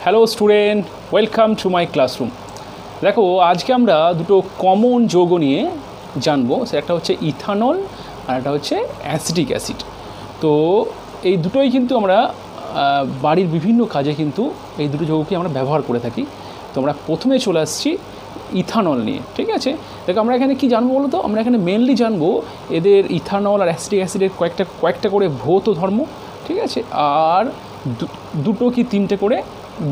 Hello student, welcome to my classroom. দেখো, আজকে আমরা দুটো কমন যৌগ নিয়ে জানবো। একটা হচ্ছে ইথানল আর একটা হচ্ছে অ্যাসিটিক অ্যাসিড। তো এই দুটোই কিন্তু আমরা বাড়ির বিভিন্ন কাজে কিন্তু এই দুটো যৌগকে আমরা ব্যবহার করে থাকি। তো আমরা প্রথমে চলে আসছি ইথানল নিয়ে, ঠিক আছে। দেখো, আমরা এখানে কি জানবো বলো তো? আমরা এখানে মেনলি জানবো এদের ইথানল আর অ্যাসিটিক অ্যাসিডের কয়েকটা করে ভৌত ধর্ম, ঠিক আছে, আর দুটো কি তিনটে করে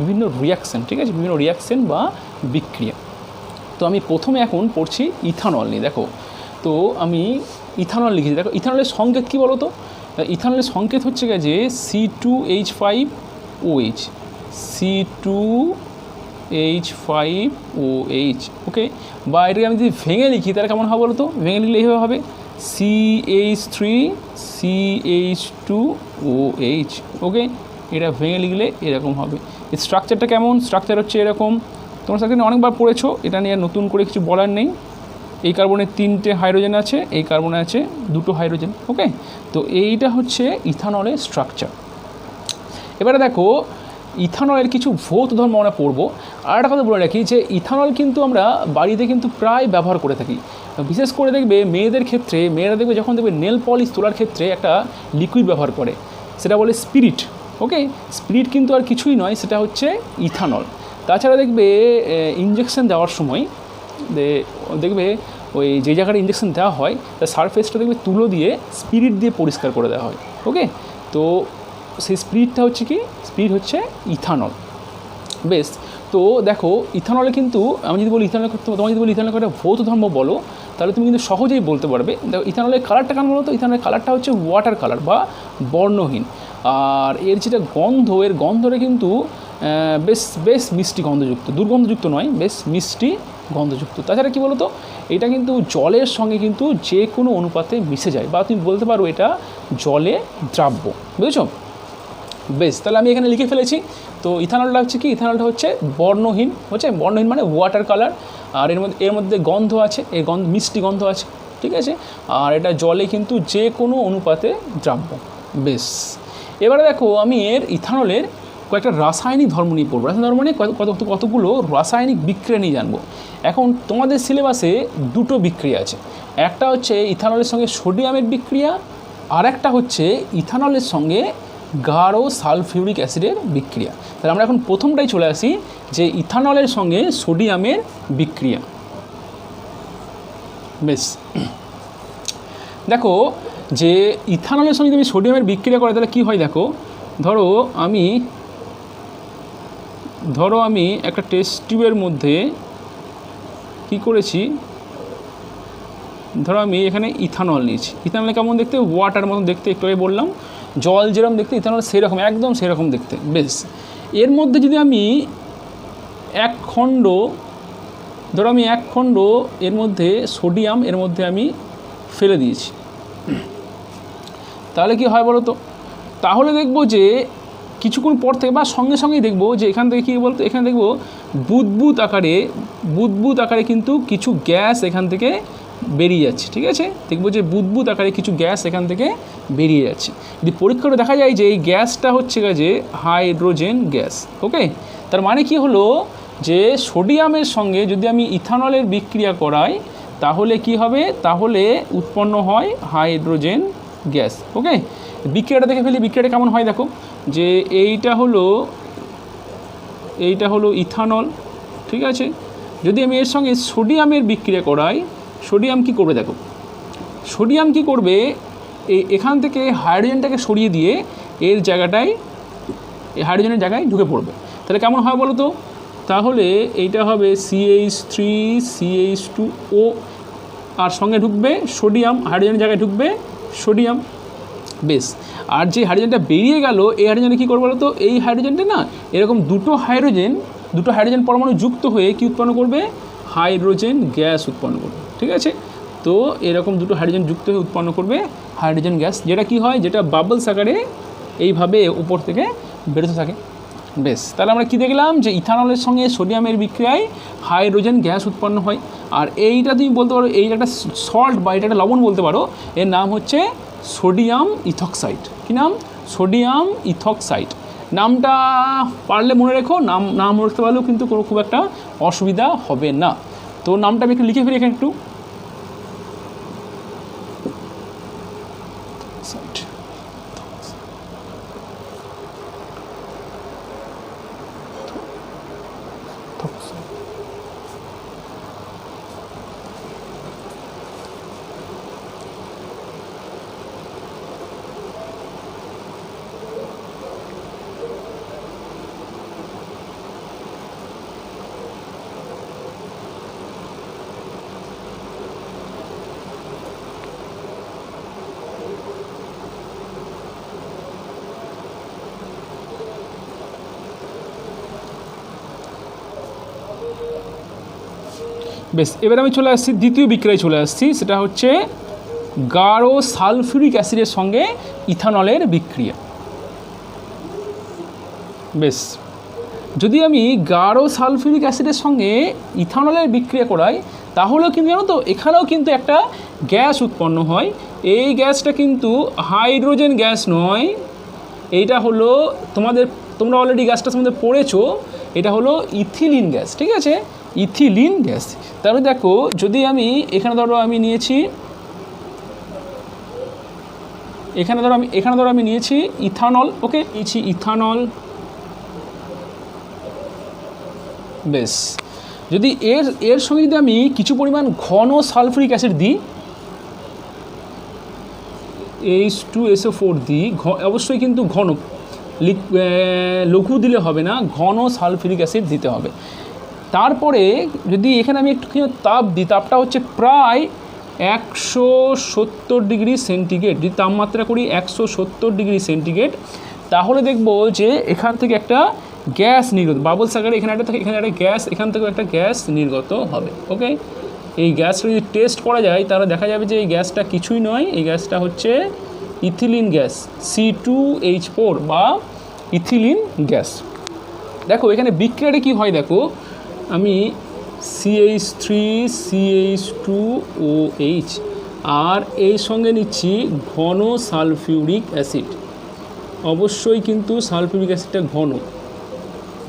বিভিন্ন রিয়াকশান, ঠিক আছে, বিভিন্ন রিয়াকশান বা বিক্রিয়া। তো আমি প্রথমে এখন পড়ছি ইথানল নিয়ে। দেখো, তো আমি ইথানল লিখেছি। দেখো, ইথানলের সংকেত কী বলো তো? ইথানলের সংকেত হচ্ছে যে C2H5OH, C2H5OH, ওকে। বা এটাকে আমি যদি ভেঙে লিখি তাহলে কেমন হবে বলো তো? ভেঙে লিখলে এইভাবে হবে CH3CH2OH, ওকে। এটা ভেঙে লিখলে এরকম হবে। এই স্ট্রাকচারটা কেমন? স্ট্রাকচার হচ্ছে এরকম। তোমরা স্ট্রাকচার অনেকবার পড়েছো, এটা নিয়ে নতুন করে কিছু বলার নেই। এই কার্বনে 3টে হাইড্রোজেন আছে, এই কার্বনে আছে 2টো হাইড্রোজেন, ওকে। তো এইটা হচ্ছে ইথানলের স্ট্রাকচার। এবারে দেখো, ইথানলের কিছু ভৌত ধর্ম আমরা পড়বো। আর একটা কথা বলে রাখি যে ইথানল কিন্তু আমরা বাড়িতে কিন্তু প্রায় ব্যবহার করে থাকি। বিশেষ করে দেখবে মেয়েদের ক্ষেত্রে, মেয়েরা দেখবে যখন দেখবে নেল পলিশ তোলার ক্ষেত্রে একটা লিকুইড ব্যবহার করে, সেটা বলে স্পিরিট, ওকে। স্পিরিট কিন্তু আর কিছুই নয়, সেটা হচ্ছে ইথানল। তাছাড়া দেখবে ইঞ্জেকশন দেওয়ার সময় দেখবে ওই যে জায়গাটা ইঞ্জেকশন দেওয়া হয় তার সারফেসটা দেখবে তুলো দিয়ে স্পিরিট দিয়ে পরিষ্কার করে দেওয়া হয়, ওকে। তো সেই স্পিরিটটা হচ্ছে কি? স্পিরিট হচ্ছে ইথানল। বেশ, তো দেখো ইথানলে কিন্তু আমি যদি বলি ইথানল, তোমার যদি বলি ইথানল একটা ভৌত ধর্ম বলো, তাহলে তুমি কিন্তু সহজেই বলতে পারবে। দেখো, ইথানলের কালারটা কেমন বলো তো? ইথানলের কালারটা হচ্ছে ওয়াটার কালার বা বর্ণহীন। আর এর যেটা গন্ধ, এর গন্ধটা কিন্তু বেশ মিষ্টি গন্ধযুক্ত, দুর্গন্ধযুক্ত নয়, বেশ মিষ্টি গন্ধযুক্ত। তাছাড়া কী বলো তো, এটা কিন্তু জলের সঙ্গে কিন্তু যে কোনো অনুপাতে মিশে যায়, বা তুমি বলতে পারো এটা জলে দ্রাব্য, বুঝেছো? বেশ, তাহলে আমি এখানে লিখে ফেলেছি। তো ইথানলটা হচ্ছে কি? ইথানলটা হচ্ছে বর্ণহীন, হচ্ছে বর্ণহীন মানে ওয়াটার কালার। আর এর মধ্যে গন্ধ আছে, এই মিষ্টি গন্ধ আছে, ঠিক আছে। আর এটা জলে কিন্তু যে কোনো অনুপাতে দ্রাব্য। বেশ, এবারে দেখো, আমি এর ইথানলের কয়েকটা রাসায়নিক ধর্ম নিয়ে পড়বো। রাসায়নিক ধর্ম নিয়ে কতগুলো রাসায়নিক বিক্রিয়া নিয়ে জানবো। এখন তোমাদের সিলেবাসে দুটো বিক্রিয়া আছে। একটা হচ্ছে ইথানলের সঙ্গে সোডিয়ামের বিক্রিয়া, আর একটা হচ্ছে ইথানলের সঙ্গে গাঢ় সালফিউরিক অ্যাসিডের বিক্রিয়া। তাহলে আমরা এখন প্রথমটাই চলে আসি, যে ইথানলের সঙ্গে সোডিয়ামের বিক্রিয়া। বেশ, দেখো, যে ইথানলের সঙ্গে যদি সোডিয়ামের বিক্রিয়া করে তাহলে কী হয় দেখো। ধরো আমি একটা টেস্ট টিউবের মধ্যে কি করেছি, ধরো আমি এখানে ইথানল নিয়েছি। ইথানল কেমন দেখতে? ওয়াটার মতন দেখতে, একটু আগে বললাম, জল যেরকম দেখতে ইথানল সেরকম, একদম সেরকম দেখতে। বেশ, এর মধ্যে যদি আমি এক খণ্ড এর মধ্যে সোডিয়াম এর মধ্যে আমি ফেলে দিয়েছি, তাহলে কি হয় বলো তো? তাহলে দেখবো যে কিছুক্ষণ পর থেকে বা সঙ্গে সঙ্গেই দেখবো যে এখান থেকে কী বলতো, এখানে দেখবো বুদবুদ আকারে কিন্তু কিছু গ্যাস এখান থেকে বেরিয়ে যাচ্ছে, ঠিক আছে। দেখবো যে বুদবুদ আকারে কিছু গ্যাস এখান থেকে বেরিয়ে যাচ্ছে। যদি পরীক্ষা করে দেখা যায় যে এই গ্যাসটা হচ্ছে যে হাইড্রোজেন গ্যাস, ওকে। তার মানে কি হলো, যে সোডিয়ামের সঙ্গে যদি আমি ইথানলের বিক্রিয়া করাই তাহলে কি হবে? তাহলে উৎপন্ন হয় হাইড্রোজেন গ্যাস, ওকে। বিক্রিয়াটা দেখে ফেলি, বিক্রিয়াটা কেমন হয় দেখো। যে এইটা হলো ইথানল, ঠিক আছে। যদি আমি এর সঙ্গে সোডিয়ামের বিক্রিয়া করাই, সোডিয়াম কি করবে দেখো। সোডিয়াম কি করবে, এখান থেকে হাইড্রোজেনটাকে সরিয়ে দিয়ে এর জায়গাটায়, এই হাইড্রোজেনের জায়গায় ঢুকে পড়বে। তাহলে কেমন হয় বলো তো? তাহলে এইটা হবে CH3CH2O, আর সঙ্গে ঢুকবে সোডিয়াম, হাইড্রোজেনের জায়গায় ঢুকবে সোডিয়াম। বেশ, আর যে হাইড্রোজেনটা বেরিয়ে গেল, এই হাইড্রোজেনে কী করবে বলো তো? এই হাইড্রোজেনটা না এরকম দুটো হাইড্রোজেন পরমাণু যুক্ত হয়ে কি উৎপন্ন করবে? হাইড্রোজেন গ্যাস উৎপন্ন করবে, ঠিক আছে। তো এরকম দুটো হাইড্রোজেন যুক্ত হয়ে উৎপন্ন করবে হাইড্রোজেন গ্যাস, যেটা কি হয়, যেটা বাবলস আকারে এইভাবে উপর থেকে বেরোতে থাকে। বেশ, তাহলে আমরা কি দেখলাম, যে ইথানলের সঙ্গে সোডিয়ামের বিক্রিয়ায় হাইড্রোজেন গ্যাস উৎপন্ন হয়। আর এইটা তুমি বলতে পারো, এই একটা সল্ট বা এটা একটা লবণ বলতে পারো, এর নাম হচ্ছে সোডিয়াম ইথক্সাইড। কী নাম? Sodium ethoxide. নামটা পারলে মনে রেখো, নাম রাখতে পারলেও কিন্তু কোনো খুব একটা অসুবিধা হবে না। তো নামটা আমি একটু লিখে ফেলি এখানে একটু। বেশ, এবার আমি চলে আসছি দ্বিতীয় বিক্রিয়ায় চলে আসছি, সেটা হচ্ছে গাঢ় সালফিউরিক অ্যাসিডের সঙ্গে ইথানলের বিক্রিয়া। বেশ, যদি আমি গাঢ় সালফিউরিক অ্যাসিডের সঙ্গে ইথানলের বিক্রিয়া করাই, তাহলেও কিন্তু জানো তো এখানেও কিন্তু একটা গ্যাস উৎপন্ন হয়। এই গ্যাসটা কিন্তু হাইড্রোজেন গ্যাস নয়, এইটা হলো তোমরা অলরেডি গ্যাসটার সম্বন্ধে পড়েছো, এটা হলো ইথিলিন গ্যাস। ঠিক আছে, ইথিলিন গ্যাস। তাহলে দেখো, যদি আমি এখানে ধরো আমি নিয়েছি ইথানল। ওকে, নিয়েছি ইথানল। বেশ, যদি এর সঙ্গে যদি আমি কিছু পরিমাণ ঘন সালফিউরিক অ্যাসিড দিই, H2SO4 দিই, অবশ্যই কিন্তু ঘন, লঘু দিলে হবে না, ঘন সালফিউরিক অ্যাসিড দিতে হবে। তারপরে যদি এখানে আমি একটু তাপ দিই, তাপটা হচ্ছে প্রায় 170 ডিগ্রি সেন্টিগ্রেড। যদি তাপমাত্রা করি 170 ডিগ্রি সেন্টিগ্রেড, তাহলে দেখব যে এখান থেকে একটা গ্যাস নির্গত, বাবলস আকারে এখানে একটা গ্যাস, এখান থেকেও একটা গ্যাস নির্গত হবে। ওকে, এই গ্যাসটা যদি টেস্ট করা যায়, তাহলে দেখা যাবে যে এই গ্যাসটা কিছুই নয়, এই গ্যাসটা হচ্ছে ইথিলিন গ্যাস, C2H4 বা ইথিলিন গ্যাস। দেখো এখানে বিক্রিয়াটা কী হয়, দেখো আমি CH3CH2OH আর এই সঙ্গে নিচ্ছি ঘন সালফিউরিক অ্যাসিড। অবশ্যই কিন্তু সালফিউরিক অ্যাসিডটা ঘন,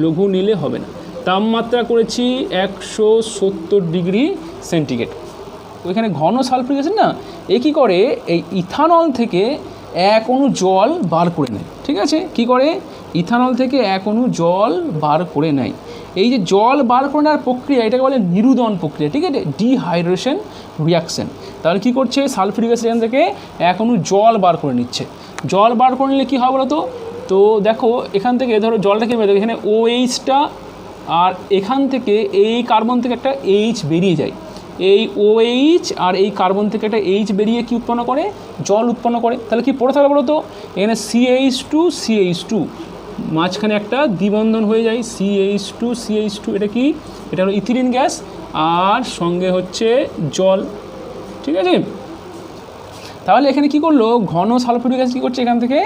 লঘু নিলে হবে না। তাপমাত্রা করেছি 170 ডিগ্রি সেন্টিগ্রেড। ওইখানে ঘন সালফিউরিক অ্যাসিড না, এ কী করে, এই ইথানল থেকে এক অণু জল বার করে নেয়। ঠিক আছে, কি করে, ইথানল থেকে এক অণু জল বার করে নেয়। এই যে জল বার করে নেওয়ার প্রক্রিয়া, এটাকে বলে নিরুদন প্রক্রিয়া। ঠিক আছে, ডিহাইড্রেশন রিয়াকশন। তাহলে কী করছে, সালফিউরিক অ্যাসিড এখান থেকে এক অণু জল বার করে নিচ্ছে। জল বার করে নিলে কী হবে বলো তো দেখো এখান থেকে ধরো জলটা কী বেরোবে, এখানে OH-টা, আর এখান থেকে এই কার্বন থেকে একটা H বেরিয়ে যায়। এই OH আর এই কার্বন থেকে একটা H বেরিয়ে কি উৎপন্ন করে, জল উৎপন্ন করে। তাহলে কি পড়ে থাকবে বলো তো, এখানে CH2 মাঝখানে একটা দ্বিবন্ধন হয়ে যায়, CH2 এটা কি, এটা হলো ইথিলিন গ্যাস, আর সঙ্গে হচ্ছে জল। ঠিক আছে, তাহলে এখানে কি করলো, ঘন সালফিউরিক অ্যাসিড কী করছে, এখান থেকে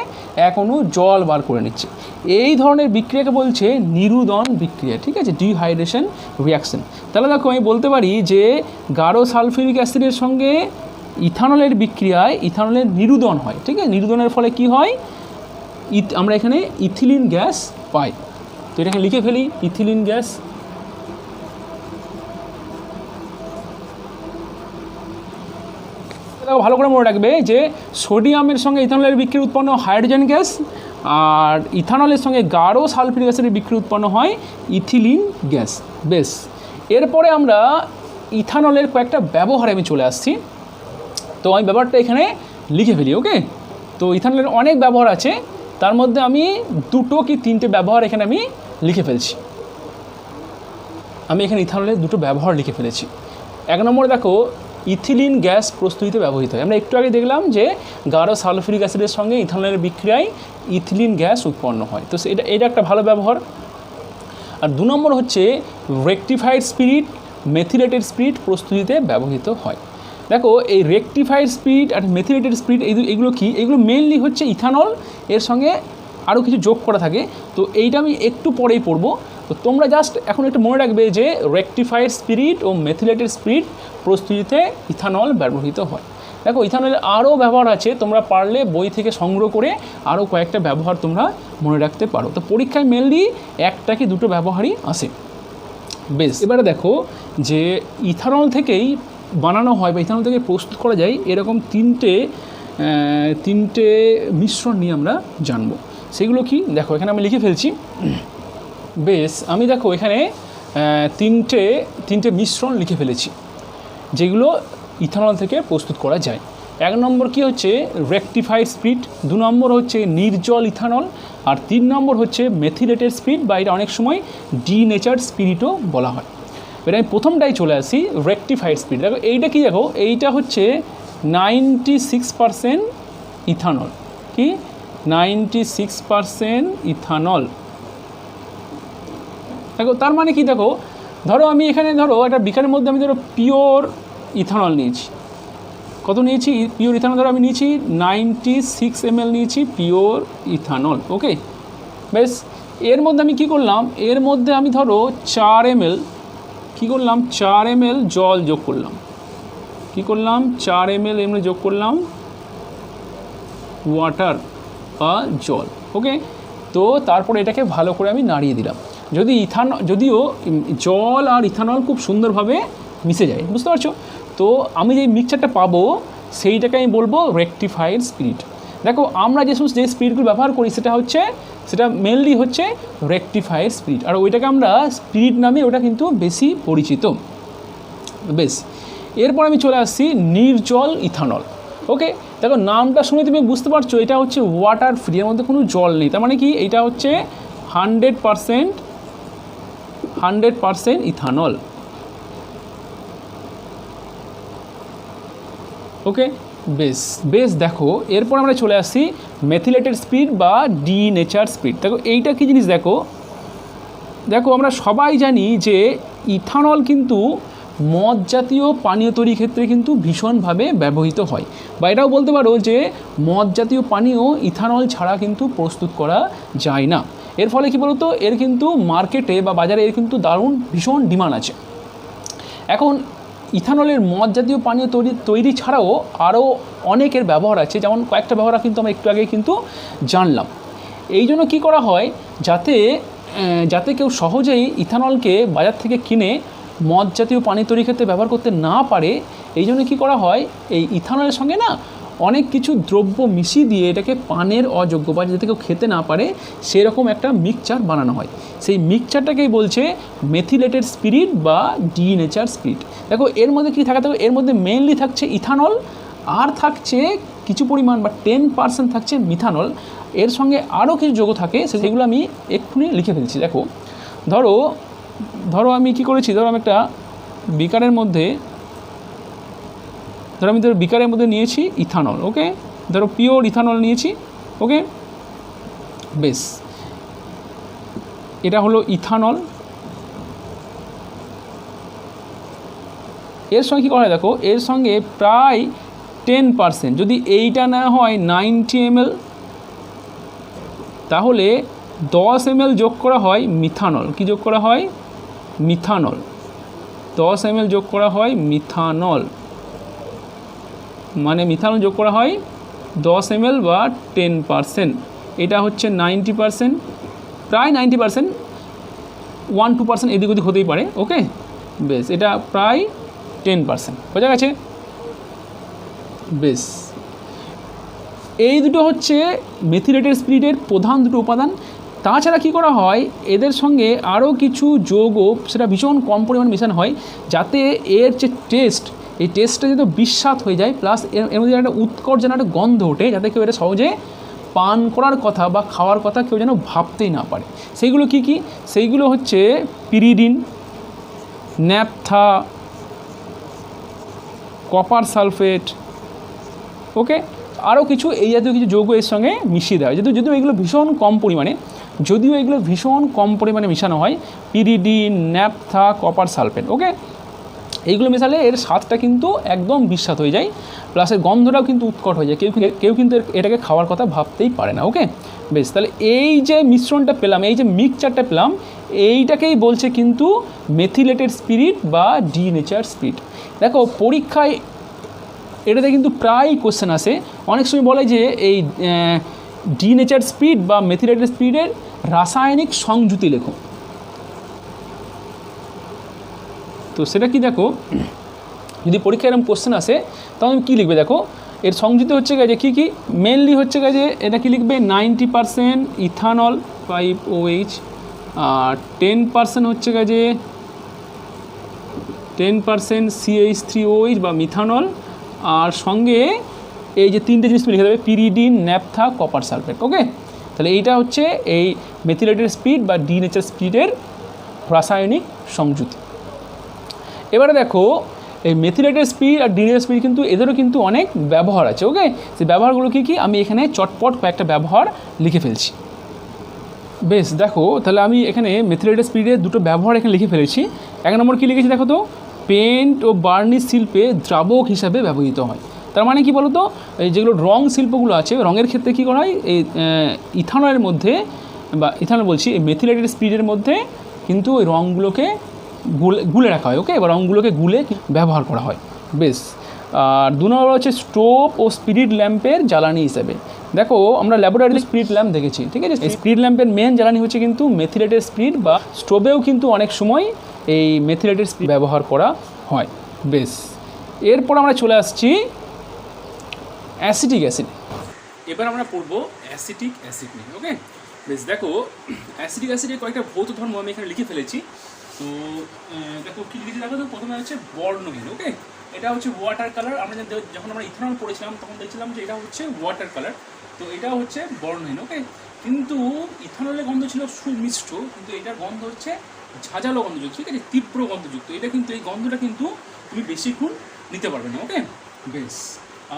এক অণু জল বার করে নিচ্ছে। এই ধরনের বিক্রিয়াকে বলছে নিরুদন বিক্রিয়া। ঠিক আছে, ডিহাইড্রেশন রিয়াকশন। তাহলে দেখো আমি বলতে পারি যে গাঢ় সালফিউরিক অ্যাসিডের সঙ্গে ইথানলের বিক্রিয়ায় ইথানলের নিরুদন হয়। ঠিক আছে, নিরুদনের ফলে কি হয়, আমরা এখানে ইথিলিন গ্যাস পাই। তো এটাকে লিখে ফেলি, ইথিলিন গ্যাস। ভালো করে মনে রাখবে যে সোডিয়ামের সঙ্গে ইথানলের বিক্রিয়া উৎপন্ন হাইড্রোজেন গ্যাস, আর ইথানলের সঙ্গে গাঢ় সালফিউরিক অ্যাসিডের বিক্রিয়া উৎপন্ন হয় ইথিলিন গ্যাস। বেশ, এরপরে আমরা ইথানলের কয়েকটা ব্যবহারে আমি চলে আসছি। তো আমি ব্যবহারটা এখানে লিখে ফেলি। ওকে, তো ইথানলের অনেক ব্যবহার আছে, তার মধ্যে আমি 2 কি 3টে ব্যবহার এখানে আমি লিখে ফেলছি। আমি এখানে ইথানলের 2টো ব্যবহার লিখে ফেলেছি। 1 নম্বরে দেখো, ইথিলিন গ্যাস প্রস্তুতিতে ব্যবহৃত হয়। আমরা একটু আগে দেখলাম যে গাঢ় সালফিউরিক অ্যাসিডের সঙ্গে ইথানলের বিক্রিয়ায় ইথিলিন গ্যাস উৎপন্ন হয়। তো এটা একটা ভালো ব্যবহার। আর 2 নম্বর হচ্ছে রেকটিফাইড স্পিরিট, মেথিলেটেড স্পিরিট প্রস্তুতিতে ব্যবহৃত হয়। দেখো এই রেকটিফাইড স্পিরিট আর মেথিলেটেড স্পিরিট এইগুলো কি, এগুলো মেনলি হচ্ছে ইথানল, এর সঙ্গে আরও কিছু যোগ করা থাকে। তো এইটা আমি একটু পরেই পড়বো। তো তোমরা জাস্ট এখন একটু মনে রাখবে যে রেকটিফাইড স্পিরিট ও মেথিলেটেড স্পিরিট প্রস্তুতিতে ইথানল ব্যবহৃত হয়। দেখো ইথানলের আরও ব্যবহার আছে, তোমরা পারলে বই থেকে সংগ্রহ করে আরও কয়েকটা ব্যবহার তোমরা মনে রাখতে পারো। তো পরীক্ষায় মেনলি একটা কি দুটো ব্যবহারই আসে। বেশ, এবারে দেখো যে ইথানল থেকেই বানানো হয় বা ইথানল থেকে প্রস্তুত করা যায় এরকম তিনটে মিশ্রণ নিয়ে আমরা জানবো। সেগুলো কি দেখো এখানে আমি লিখে ফেলছি। বেশ, আমি দেখো এখানে তিনটে মিশ্রণ লিখে ফেলেছি যেগুলো ইথানল থেকে প্রস্তুত করা যায়। 1 নম্বর কি হচ্ছে রেকটিফাইড স্পিরিট, 2 নম্বর হচ্ছে নির্জল ইথানল, আর 3 নম্বর হচ্ছে মেথিলেটেড স্পিরিট বা এটা অনেক সময় ডিনেচার্ড স্পিরিটও বলা হয়। এবার আমি প্রথমটাই চলে আসি, রেকটিফাইড স্পিরিট। দেখো এইটা কি, দেখো এইটা হচ্ছে 96% ইথানল। কি 96% ইথানল। দেখো তার মানে কি, দেখো ধরো আমি এখানে ধরো একটা বিকারের মধ্যে আমি ধরো পিওর ইথানল নিয়েছি। কত নিয়েছি পিওর ইথানল? ধরো আমি নিয়েছি 96 ml নিয়েছি পিওর ইথানল। ওকে, বেশ, এর মধ্যে আমি কি করলাম, এর মধ্যে আমি ধরো 4 ml কি করলাম, 4 ml জল যোগ করলাম। কি করলাম, 4 ml এমনি যোগ করলাম ওয়াটার বা জল। ওকে, তো তারপরে এটাকে ভালো করে আমি নাড়িয়ে দিলাম। যদিও জল আর ইথানল খুব সুন্দরভাবে মিশে যায়, বুঝতে পারছো? তো আমি যে মিক্সচারটা পাবো সেইটাকে আমি বলবো রেকটিফাইড স্পিরিট। দেখো আমরা যে সমস্ত স্পিরিটগুলো ব্যবহার করি সেটা মেনলি হচ্ছে রেকটিফাইড স্পিরিট, আর ওইটাকে আমরা স্পিরিট নামে ওটা কিন্তু বেশি পরিচিত। বেশ, এরপর আমি চলে আসছি নির্জল ইথানল। ওকে, দেখো নামটা শুনে তুমি বুঝতে পারছো এটা হচ্ছে ওয়াটার ফ্রি, এর মধ্যে কোনো জল নেই। তার মানে কি এটা হচ্ছে 100% ইথানল। ওকে, বেশ দেখো এরপর আমরা চলে আসছি মেথিলেটেড স্পিরিট বা ডিনেচার্ড স্পিরিট। দেখো এইটা কি জিনিস, দেখো আমরা সবাই জানি যে ইথানল কিন্তু মদ জাতীয় পানীয় তৈরির ক্ষেত্রে কিন্তু ভীষণভাবে ব্যবহৃত হয়, বা এটাও বলতে পারো যে মদ জাতীয় পানীয় ইথানল ছাড়া কিন্তু প্রস্তুত করা যায় না। এর ফলে কি বলতো, এর কিন্তু মার্কেটে বা বাজারে এর কিন্তু ভীষণ ডিমান্ড আছে। এখন ইথানলের মদ জাতীয় পানীয় তৈরি ছাড়াও আরও অনেকের ব্যবহার আছে, যেমন কয়েকটা ব্যবহার কিন্তু আমরা একটু আগে কিন্তু জানলাম। এই জন্য কী করা হয়, যাতে কেউ সহজেই ইথানলকে বাজার থেকে কিনে মদ জাতীয় পানীয় তৈরির ক্ষেত্রে ব্যবহার করতে না পারে, এই জন্য কী করা হয়, এই ইথানলের সঙ্গে না অনেক কিছু দ্রব্য মিশিয়ে দিয়ে এটাকে পানের অযোগ্য বা যাতে কেউ খেতে না পারে সেরকম একটা মিক্সচার বানানো হয়। সেই মিক্সচারটাকেই বলছে মেথিলেটেড স্পিরিট বা ডিনেচার্ড স্পিরিট। দেখো এর মধ্যে কী থাকে, দেখো এর মধ্যে মেইনলি থাকছে ইথানল, আর থাকছে কিছু পরিমাণ বা 10% থাকছে মিথানল। এর সঙ্গে আরও কিছু যৌগ থাকে, সেগুলো আমি এক্ষুনি লিখে ফেলছি। দেখো ধরো আমি কি করেছি, ধরো আমি একটা বিকারের মধ্যে নিয়েছি ইথানল। ওকে, ধরো পিওর ইথানল নিয়েছি। ওকে, বেশ, এটা হলো ইথানল। এর সঙ্গে কী করা হয়, দেখো এর সঙ্গে প্রায় 10%, যদি এইটা না হয় 90 ml, তাহলে 10 ml যোগ করা হয় মিথানল। কি যোগ করা হয়, মিথানল। 10 ml যোগ করা হয় মিথানল, মানে মিথানল যোগ করা হয় 10 ml বা 10%। এটা হচ্ছে 90%, প্রায় 90%, 1-2% এদিক ওদিক হতেই পারে। ওকে, বেশ, এটা প্রায় 10%, বোঝা গেছে? বেশ, এই দুটো হচ্ছে মেথিলেটেড স্পিরিটের প্রধান দুটো উপাদান। তাছাড়া কী করা হয়, এদের সঙ্গে আরও কিছু যৌগ সেটা ভীষণ কম পরিমাণে মেশানো হয়, যাতে এর যে এই টেস্টটা যাতে বিস্বাদ হয়ে যায়, প্লাস এর মধ্যে একটা উৎকট যেন একটা গন্ধ ওঠে, যাতে কেউ এটা সহজে পান করার কথা বা খাওয়ার কথা কেউ যেন ভাবতেই না পারে। সেইগুলো কি কি, সেইগুলো হচ্ছে পিরিডিন, ন্যাপথা, কপার সালফেট। ওকে, আরও কিছু এই জাতীয় কিছু যৌগ এর সঙ্গে মিশিয়ে দেওয়া হয়, যদিও এগুলো ভীষণ কম পরিমাণে মেশানো হয়, পিরিডিন, ন্যাপথা, কপার সালফেট। ওকে, এইগুলো মেশালে এর স্বাদটা কিন্তু একদম বিস্বাদ হয়ে যায়, প্লাস এর গন্ধটাও কিন্তু উৎকট হয়ে যায়, কেউ কিন্তু এটাকে খাওয়ার কথা ভাবতেই পারে না। ওকে, বেশ, তাহলে এই যে মিশ্রণটা পেলাম, এই যে মিক্সচারটা পেলাম, এইটাকেই বলছে কিন্তু মেথিলেটেড স্পিরিট বা ডিনেচার্ড স্পিরিট। দেখো পরীক্ষায় এটাতে কিন্তু প্রায় কোশ্চেন আসে, অনেক সময় বলে যে এই ডিনেচার স্পিড বা মেথিলেটেড স্পিডের রাসায়নিক সংযুতি লেখো। তো সেটা কি দেখো, যদি পরীক্ষায় এরকম কোশ্চেন আসে তখন কী লিখবে দেখো, এর সংযুতি হচ্ছে গেছে কী কী, মেনলি হচ্ছে গেছে এটা কি লিখবে 90% ইথানল 5OH, আর 10% হচ্ছে গেছে 10% CH3OH বা মিথানল, আর সঙ্গে এই যে তিনটে জিনিস লিখে দেবে পিরিডিন, ন্যাপথা, কপার সালফেট। ওকে, তাহলে এইটা হচ্ছে এই মেথিলেটেড স্পিড বা ডিনেচার স্পিডের রাসায়নিক সংযুতি। এবারে দেখো এই মেথিলেটেড স্পিড আর ডিনেচার স্পিড কিন্তু এদেরও কিন্তু অনেক ব্যবহার আছে। ওকে, সেই ব্যবহারগুলো কী কী আমি এখানে চটপট কয়েকটা ব্যবহার লিখে ফেলছি। বেশ, দেখো তাহলে আমি এখানে মেথিলেটেড স্পিডের দুটো ব্যবহার এখানে লিখে ফেলেছি। এক নম্বর কী লিখেছি দেখো তো, পেন্ট ও বার্নিশ শিল্পে দ্রাবক হিসাবে ব্যবহৃত হয়। তার মানে কি বলতো, এই যেগুলো রং শিল্পগুলো আছে, রঙের ক্ষেত্রে কী করা হয়, এই ইথানলের মধ্যে বা ইথানল বলছি এই মেথিলেটেড স্পিডের মধ্যে কিন্তু ওই রঙগুলোকে গুলে রাখা হয়। ওকে, এবার রঙগুলোকে গুলে ব্যবহার করা হয়। বেশ, আর 2 নম্বর হচ্ছে স্টোভ ও স্পিরিট ল্যাম্পের জ্বালানি হিসেবে। দেখো আমরা ল্যাবরেটরি স্পিরিট ল্যাম্প দেখেছি, ঠিক আছে, এই স্পিরিট ল্যাম্পের মেন জ্বালানি হচ্ছে কিন্তু মেথিলেটেড স্পিরিট, বা স্টোভেও কিন্তু অনেক সময় এই মেথিলেটেড স্পিরিট ব্যবহার করা হয়। বেশ, এরপর আমরা চলে আসছি অ্যাসিটিক অ্যাসিড। এবার আমরা পড়বো অ্যাসিটিক অ্যাসিড নিয়ে। ওকে, বেশ, দেখো অ্যাসিটিক অ্যাসিডের কয়েকটা ভৌত ধর্ম আমি এখানে লিখে ফেলেছি। তো দেখো কী লিখেছি দেখো তো, প্রথমে হচ্ছে বর্ণহীন। ওকে, এটা হচ্ছে ওয়াটার কালার। আমরা যখন আমরা ইথানল পড়েছিলাম তখন দেখছিলাম যে এটা হচ্ছে ওয়াটার কালার, তো এটা হচ্ছে বর্ণহীন। ওকে, কিন্তু ইথানলের গন্ধ ছিল সুমিষ্ট, কিন্তু এটার গন্ধ হচ্ছে ঝাঁঝালো গন্ধযুক্ত, ঠিক আছে, তীব্র গন্ধযুক্ত। এটা কিন্তু এই গন্ধটা কিন্তু তুমি বেশিক্ষণ নিতে পারবে না। ওকে, বেশ,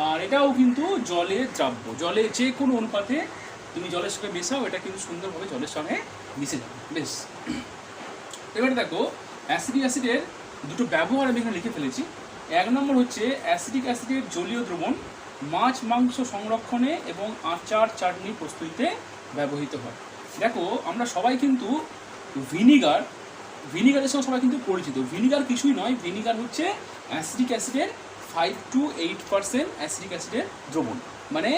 আর এটাও কিন্তু জলে দ্রাব্য, জলে যে কোনো অনুপাতে তুমি জলের সঙ্গে মেশাও, এটা কিন্তু সুন্দরভাবে জলের সঙ্গে মিশে যাবে। বেশ, এবারে দেখো অ্যাসিডিক অ্যাসিডের দুটো ব্যবহার আমি এখানে লিখে ফেলেছি। 1 নম্বর হচ্ছে অ্যাসিডিক অ্যাসিডের জলীয় দ্রবণ মাছ মাংস সংরক্ষণে এবং আচার চাটনি প্রস্তুতিতে ব্যবহৃত হয়। দেখো আমরা সবাই কিন্তু ভিনিগারের সঙ্গে সবাই কিন্তু পরিচিত। ভিনিগার কিছুই নয়, ভিনিগার হচ্ছে অ্যাসিডিক অ্যাসিডের 5 to 8% অ্যাসিডিক অ্যাসিডের দ্রবণ, মানে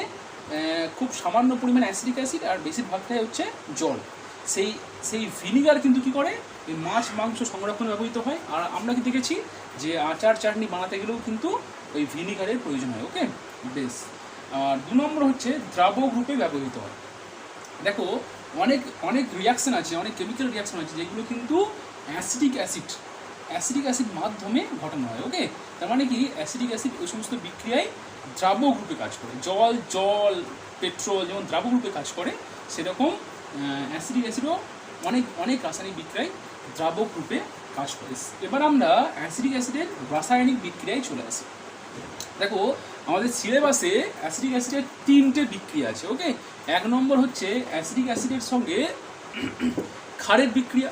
খুব সামান্য পরিমাণ অ্যাসিডিক অ্যাসিড আর বেশিরভাগটাই হচ্ছে জল। সেই ভিনিগার কিন্তু কী করে, এই মাছ মাংস সংরক্ষণে ব্যবহৃত হয়। আর আমরা কি দেখেছি যে আচার চাটনি বানাতে গেলেও কিন্তু ওই ভিনিগারের প্রয়োজন হয়। ওকে, বেশ, আর 2 নম্বর হচ্ছে দ্রাবক রূপে ব্যবহৃত হয়। দেখো অনেক অনেক রিয়াকশান আছে, অনেক কেমিক্যাল রিয়াকশান আছে যেগুলো কিন্তু অ্যাসিডিক অ্যাসিড মাধ্যমে ঘটানো হয়। ওকে, তার মানে কি অ্যাসিডিক অ্যাসিড ওই সমস্ত বিক্রিয়ায় দ্রাবক রূপে কাজ করে। জল পেট্রোল যেমন দ্রাবক রূপে কাজ করে, সেরকম অ্যাসিডিক অ্যাসিডও অনেক রাসায়নিক বিক্রিয়ায় দ্রাবক রূপে কাজ করে। এবার আমরা অ্যাসিডিক অ্যাসিডের রাসায়নিক বিক্রিয়ায় চলে আসি। দেখো আমাদের সিলেবাসে অ্যাসিডিক অ্যাসিডের 3টে বিক্রিয়া আছে। ওকে, 1 নম্বর হচ্ছে অ্যাসিডিক অ্যাসিডের সঙ্গে ক্ষারের বিক্রিয়া,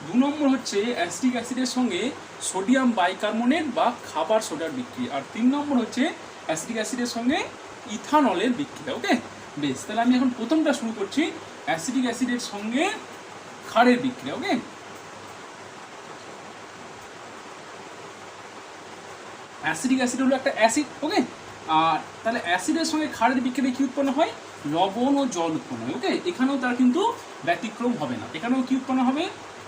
2 নম্বর হচ্ছে অ্যাসিডিক অ্যাসিডের সঙ্গে সোডিয়াম বাইকার্বনেট বা খাবার সোডার বিক্রিয়া, আর 3 নম্বর হচ্ছে অ্যাসিডিক অ্যাসিডের সঙ্গে ইথানলের বিক্রিয়া। ওকে, বেশ, তাহলে আমি এখন প্রথমটা শুরু করছি, অ্যাসিডিক অ্যাসিডের সঙ্গে ক্ষারের বিক্রিয়া। ওকে, অ্যাসিডিক অ্যাসিড হলো একটা অ্যাসিড। ওকে, আর তাহলে অ্যাসিডের সঙ্গে ক্ষারের বিক্রিয়ায় কী উৎপন্ন হয়, লবণ ও জল উৎপন্ন হয়। ওকে, এখানেও তার কিন্তু ব্যতিক্রম হবে না, এখানেও কী উৎপন্ন হবে,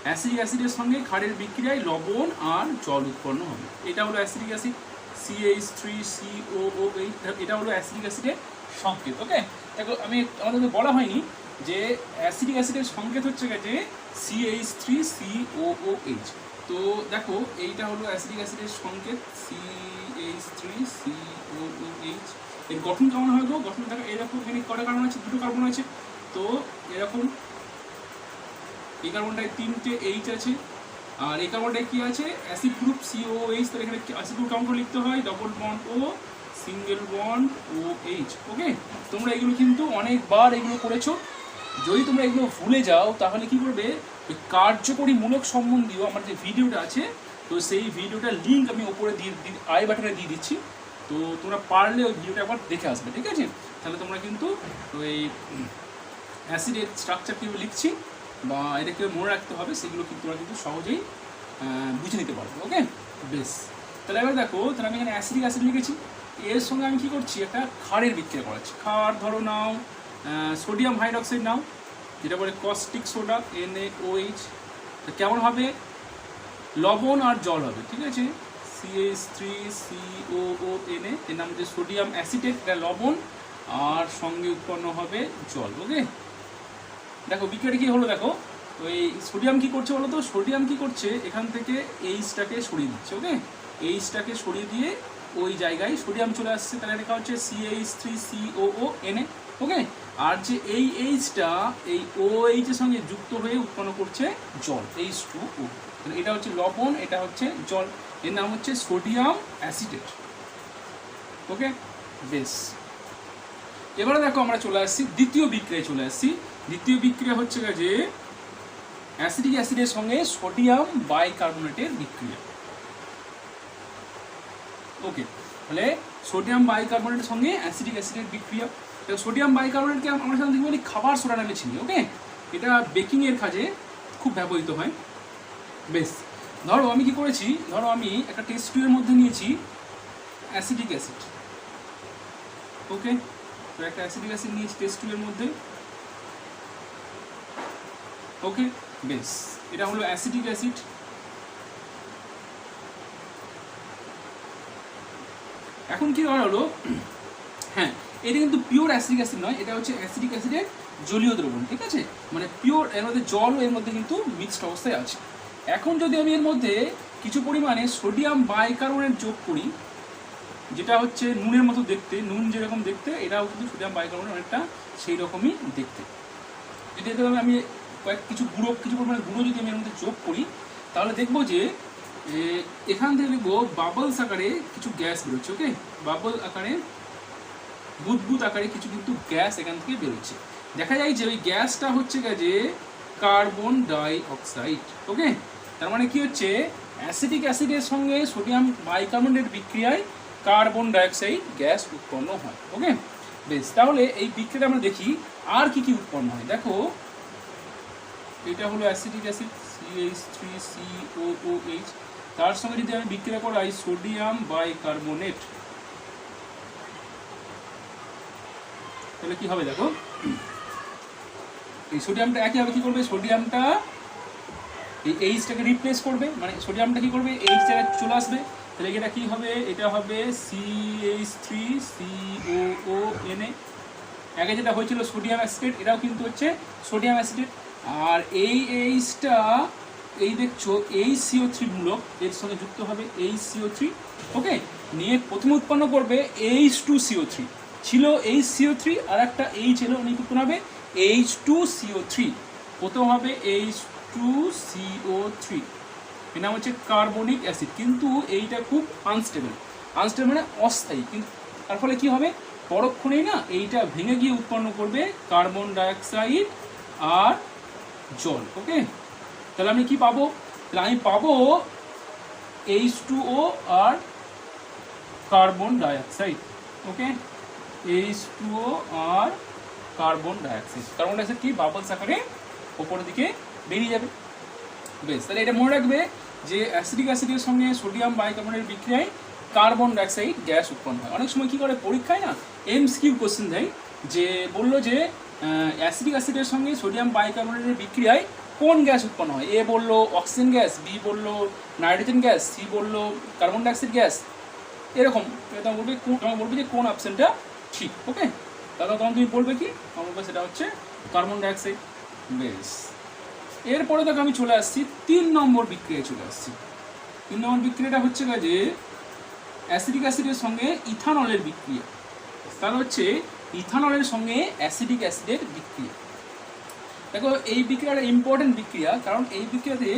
অ্যাসিডিক অ্যাসিডের সঙ্গে ক্ষারের বিক্রিয়ায় লবণ আর জল উৎপন্ন হবে। এটা হলো অ্যাসিডিক অ্যাসিড CH3COOH, এটা হলো অ্যাসিডিক অ্যাসিডের সংকেত। ওকে, দেখো আমাদের বলা হয়নি যে অ্যাসিডিক অ্যাসিডের সংকেত হচ্ছে গেছে CH3COOH। তো দেখো এইটা হলো অ্যাসিডিক অ্যাসিডের সংকেত CH3COOH। এর গঠন কেমন হবে গো, গঠন দেখো এরকম, এখানে কটা কার্বন আছে, 2টো কার্বন আছে, তো এরকম এই কার্বনটায় 3টে H আছে, আর এই কার্বনটায় কী আছে, অ্যাসিড গ্রুপ COOH। তাহলে এখানে অ্যাসিড গ্রুপ কেমন করে লিখতে হয়, ডবল বন্ড ও সিঙ্গেল বন্ড OH। ওকে, তোমরা এগুলো কিন্তু অনেকবার এগুলো করেছো। যদি তোমরা এগুলো ভুলে যাও তাহলে কি করবে, ওই কার্যকরী মূলক সম্বন্ধীয় আমার যে ভিডিওটা আছে, তো সেই ভিডিওটার লিঙ্ক আমি ওপরে আই বাটনে দিয়ে দিচ্ছি, তো তোমরা পারলে ওই ভিডিওটা একবার দেখে আসবে, ঠিক আছে। তাহলে তোমরা কিন্তু ওই অ্যাসিডের স্ট্রাকচার কীভাবে লিখছি বা এটা কীভাবে মনে রাখতে হবে সেগুলো কিন্তু তোমরা কিন্তু সহজেই বুঝে নিতে পারবে। ওকে, বেশ, তাহলে এবার দেখো, তাহলে আমি এখানে অ্যাসিডিক অ্যাসিড লিখেছি, এর সঙ্গে আমি কি করছি, একটা ক্ষারের বিক্রিয়া করাচ্ছি। ক্ষার ধরো নাও সোডিয়াম হাইড্রক্সাইড নাও, যেটা বলে কস্টিক সোডা NaOH। কেমন হবে, লবণ আর জল হবে, ঠিক আছে। CH3COONA, এর নাম হচ্ছে সোডিয়াম অ্যাসিটেট, এটা লবণ, আর সঙ্গে উৎপন্ন হবে জল। ওকে, দেখো বিক্রিয়াটা কি হলো, দেখো ওই সোডিয়াম কি করছে বলো তো, সোডিয়াম কি করছে, এখান থেকে এইচটাকে সরিয়ে দিচ্ছে। ওকে, এইচটাকে সরিয়ে দিয়ে ওই জায়গায় সোডিয়াম চলে আসছে, তাহলে লেখা হচ্ছে CH3COONA। ওকে, আর যে এই এইচটা এই OH এর সঙ্গে যুক্ত হয়ে উৎপন্ন করছে জল, H2O। এটা হচ্ছে লবণ, এটা হচ্ছে জল, এর নাম হচ্ছে সোডিয়াম অ্যাসিটেট। ওকে, বেশ। এবারে দেখো আমরা চলে আসছি দ্বিতীয় বিক্রিয়ায় চলে আসছি। দ্বিতীয় বিক্রিয়া হচ্ছে যে অ্যাসিটিক অ্যাসিডের সঙ্গে সোডিয়াম বাইকার্বনেটের বিক্রিয়া। ওকে, তাহলে সোডিয়াম বাইকার্বনেটের সঙ্গে অ্যাসিটিক অ্যাসিডের বিক্রিয়া। সোডিয়াম বাইকার্বনেটকে আমরা সাধারণত বলি খাবার সোডা নামে চিনি। ওকে, এটা বেকিংয়ের কাজে খুব ব্যবহৃত হয়। বেশ, ধরো আমি কি করেছি, ধরো আমি একটা টেস্ট টিউবের মধ্যে নিয়েছি অ্যাসিটিক অ্যাসিড। ওকে, তো একটা অ্যাসিটিক অ্যাসিড নিয়েছি টেস্ট টিউবের মধ্যে। ওকে, বেশ, এটা হলো অ্যাসিটিক অ্যাসিড। এখন কি হলো, হ্যাঁ, এটা কিন্তু পিওর অ্যাসিটিক অ্যাসিড নয়, এটা হচ্ছে অ্যাসিটিক অ্যাসিডের জলীয় দ্রবণ, ঠিক আছে। মানে পিওর, এর মধ্যে জল এর মধ্যে কিন্তু মিক্সড অবস্থায় আছে। এখন যদি আমি এর মধ্যে কিছু পরিমাণে সোডিয়াম বাইকার্বনেট যোগ করি, যেটা হচ্ছে নুনের মতো দেখতে, নুন যেরকম দেখতে, এটাও কিন্তু সোডিয়াম বাইকার্বনেট অনেকটা সেই রকমই দেখতে। যদি আমি কিছু পরিমাণে গুঁড়ো যদি আমি এর মধ্যে যোগ করি, তাহলে দেখবো যে এখান থেকে দেখবো বাবলস আকারে কিছু গ্যাস বেরোচ্ছে। ওকে, বাবল আকারে, বুদবুদ আকারে কিছু কিন্তু গ্যাস এখান থেকে বেরোচ্ছে। দেখা যায় যে ওই গ্যাসটা হচ্ছে যে কার্বন ডাই অক্সাইড। ওকে, তার মানে কি হচ্ছে, অ্যাসিটিক অ্যাসিডের সঙ্গে সোডিয়াম বাইকার্বনেটের বিক্রিয়ায় কার্বন ডাইঅক্সাইড গ্যাস উৎপন্ন হয়। ওকে, বেশ, তাহলে এই বিক্রিয়াটা আমরা দেখি আর কি কি উৎপন্ন হয়। দেখো, এটা হলো অ্যাসিটিক অ্যাসিড CH3COOH, তার সঙ্গে যদি আমি বিক্রিয়া করাই সোডিয়াম বাইকার্বনেট, তাহলে কি হবে, দেখো এই সোডিয়ামটা একইভাবে কি করবে, সোডিয়ামটা এই এইচটাকে রিপ্লেস করবে, মানে সোডিয়ামটা কি করবে, এইচ জায়গায় চলে আসবে, তাহলে এটা কি হবে, এটা হবে CH3COONA। আগে যেটা হয়েছিল সোডিয়াম অ্যাসিটেট, এটাও কিন্তু হচ্ছে সোডিয়াম অ্যাসিটেট। আর এই এইচটা, এই দেখছো HCO3 মূলক এর সঙ্গে যুক্ত হবে HCO3। ওকে, নিয়ে প্রথমে উৎপন্ন করবে H2CO3, ছিল HCO3, আর একটা H এলো, অনেক উৎপন্ন হবে H2CO3, প্রথম হবে H2CO3, এর নাম হচ্ছে কার্বনিক অ্যাসিড। কিন্তু এইটা খুব আনস্টেবল মানে অস্থায়ী, কিন্তু তার ফলে কি হবে, পরক্ষণেই না এইটা ভেঙে গিয়ে উৎপন্ন করবে কার্বন ডাইঅক্সাইড আর জল। ওকে, তাহলে আমি কি পাবো, তাহলে আমি পাবো H2O আর কার্বন ডাইঅক্সাইড। ওকে, H2O আর কার্বন ডাইঅক্সাইড। কার্বন ডাইঅক্সাইড কি বাবলস আকারে ওপরের দিকে বেরিয়ে যাবে। বেশ, তাহলে এটা মনে রাখবে যে অ্যাসিটিক অ্যাসিডের সঙ্গে সোডিয়াম বাইকার্বনেটের বিক্রিয়ায় কার্বন ডাইঅক্সাইড গ্যাস উৎপন্ন হয়। অনেক সময় কী করে পরীক্ষায় না MCQ কোশ্চেন দেয়, যে বললো যে অ্যাসিটিক অ্যাসিডের সঙ্গে সোডিয়াম বাইকার্বনেটের বিক্রিয়ায় কোন গ্যাস উৎপন্ন হয়, এ বললো অক্সিজেন গ্যাস, বি বললো নাইট্রোজেন গ্যাস, সি বললো কার্বন ডাইঅক্সাইড গ্যাস, এরকম তোমাকে বলবে যে কোন অপশানটা ঠিক। ওকে, তাহলে তখন তুমি বলবে কি, আমার বলবে সেটা হচ্ছে কার্বন ডাইঅক্সাইড। বেশ, এরপরে দেখো আমি চলে আসছি 3 নম্বর বিক্রিয়ায় চলে আসছি। 3 নম্বর বিক্রিয়াটা হচ্ছে যে অ্যাসিটিক অ্যাসিডের সঙ্গে ইথানলের বিক্রিয়া। তাহলে হচ্ছে ইথানলের সঙ্গে অ্যাসিটিক অ্যাসিডের বিক্রিয়া। দেখো এই বিক্রিয়াটা ইম্পর্টেন্ট বিক্রিয়া, কারণ এই বিক্রিয়াতে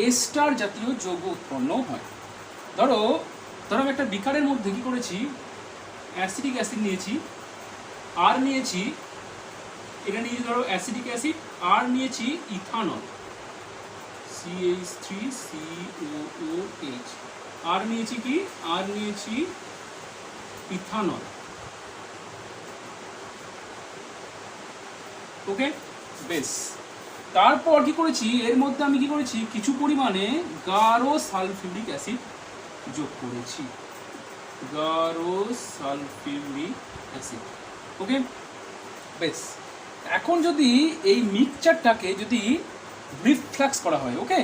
এস্টার জাতীয় যৌগ উৎপন্ন হয়। ধরো আমি একটা বিকারের মধ্যে কি করেছি, অ্যাসিটিক অ্যাসিড নিয়েছি, আর নিয়েছি, এটা নিয়েছি ধরো অ্যাসিটিক অ্যাসিড, আর নিয়েছি ইথানল CH3COOH, আর নিয়েছি কি, আর নিয়েছি ইথানল। ওকে, বেশ, তারপর কি করেছি, এর মধ্যে আমি কি করেছি, কিছু পরিমাণে গাঢ় সালফিউরিক অ্যাসিড যোগ করেছি। গাঢ় সালফিউরিক অ্যাসিড। ওকে, বেশ। এখন যদি এই মিক্সচারটাকে যদি রিফ্লাক্স করা হয়, ওকে,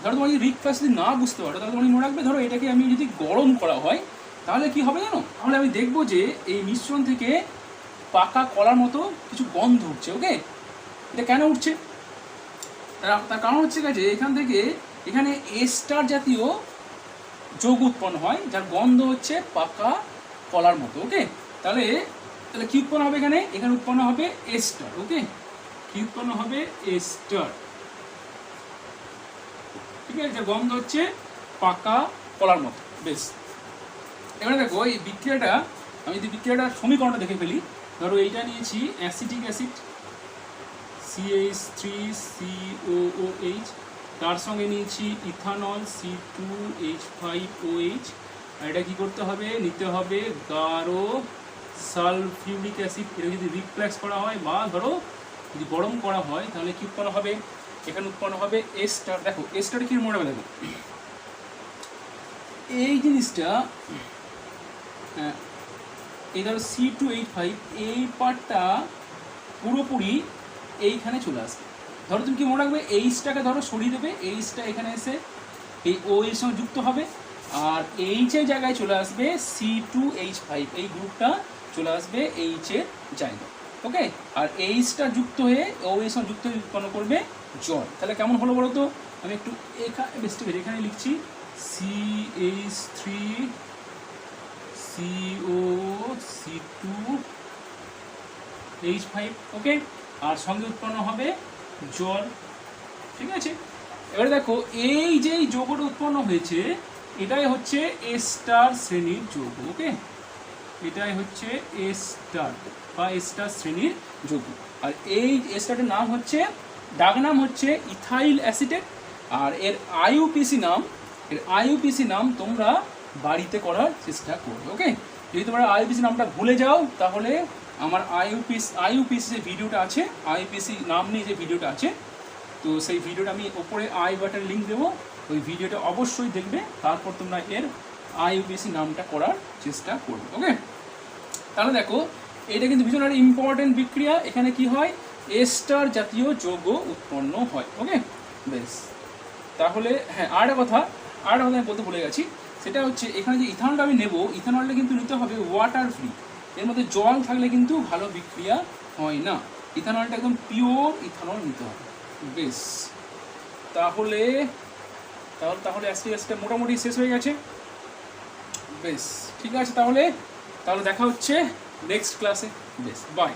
ধরো তোমার যদি রিফ্লাক্স যদি না বুঝতে পারো তাহলে তোমার মনে রাখবে, ধরো এটাকে আমি যদি গরম করা হয় তাহলে কি হবে জানো? তাহলে আমি দেখবো যে এই মিশ্রণ থেকে পাকা কলার মতো কিছু গন্ধ উঠছে। ওকে, এটা কেন উঠছে? তার কারণ হচ্ছে যে এখান থেকে এখানে এস্টার জাতীয় যৌগ উৎপন্ন হয় যার গন্ধ হচ্ছে পাকা কলার মতো। ওকে, তাহলে তাহলে কি উৎপন্ন হবে? এখানে এখানে উৎপন্ন হবে এস্টার। ওকে, কি উৎপন্ন হবে? এস্টার। ঠিক আছে, যার গন্ধ হচ্ছে পাকা কলার মতো। বেশ, এবারে দেখো এই বিক্রিয়াটা, আমি যদি বিক্রিয়াটার সমীকরণটা দেখে ফেলি, ধরো এইটা নিয়েছি অ্যাসিটিক অ্যাসিড CH3COOH, তার সঙ্গে নিয়েছি ইথানল C2H5OH, আর এটা কী করতে হবে? নিতে হবে গাঢ় সালফিউরিক অ্যাসিড। এটা যদি রিফ্লেক্স করা হয় বা ধরো যদি গরম করা হয় তাহলে কী উৎপন্ন হবে? এখানে উৎপন্ন হবে এস্টার। দেখো এস্টার কি মনে হবে? দেখো এই জিনিসটা, এই ধরো C2H5, এই পার্টটা পুরোপুরি এইখানে চলে আসবে। ধরো তুমি কি মনে রাখবে? এইচটাকে ধরো সরিয়ে দেবে, এইচটা এখানে এসে এই ও এর সঙ্গে যুক্ত হবে, আর এইচের জায়গায় চলে আসবে C2H5, এই গ্রুপটা চলে আসবে এইচের জায়গায়। ওকে, আর এইচটা যুক্ত হয়ে ও এর সঙ্গে যুক্ত হয়ে উৎপন্ন করবে জল। তাহলে কেমন হলো বলো তো? আমি একটু এখানে লিখছি CH3COC2H5। ওকে, আর সঙ্গে উৎপন্ন হবে জল। ঠিক আছে, এবারে দেখো এই যে যৌগটা উৎপন্ন হয়েছে এটাই হচ্ছে এস্টার শ্রেণীর যৌগ। ওকে, এটাই হচ্ছে এস্টার বা এস্টার শ্রেণীর যৌগ। আর এই এস্টারের নাম হচ্ছে, ডাক নাম হচ্ছে ইথাইল অ্যাসিটেট, আর এর আইইউপিসি নাম তোমরা বাড়িতে করার চেষ্টা করবে। ওকে, যদি তোমরা আইইউপিসি নামটা ভুলে যাও তাহলে আমার আইইউপিসি যে ভিডিওটা আছে, আইইউপিসি নাম নিয়ে যে ভিডিওটা আছে, তো সেই ভিডিওটা আমি ওপরে আই বাটন লিঙ্ক দেবো, ওই ভিডিওটা অবশ্যই দেখবে, তারপর তোমরা এর আইইউপিসি নামটা করার চেষ্টা করবে। ওকে, তাহলে দেখো এটা কিন্তু ভীষণ একটা ইম্পর্টেন্ট বিক্রিয়া। এখানে কি হয়? এস্টার জাতীয় যৌগ উৎপন্ন হয়। ওকে, বেশ। তাহলে হ্যাঁ, আরেকটা কথা আমি বলতে ভুলে গেছি, সেটা হচ্ছে এখানে যে ইথানলটা আমি নেব, ইথানলটা কিন্তু নিতে হবে ওয়াটার ফ্রি। এর মধ্যে জল থাকলে কিন্তু ভালো বিক্রিয়া হয় না, ইথানলটা একদম পিওর ইথানল নিতে হবে। বেশ, তাহলে আস্তে আস্তে মোটামুটি শেষ হয়ে গেছে। বেশ, ঠিক আছে, তাহলে দেখা হচ্ছে নেক্সট ক্লাসে। বেশ, বাই।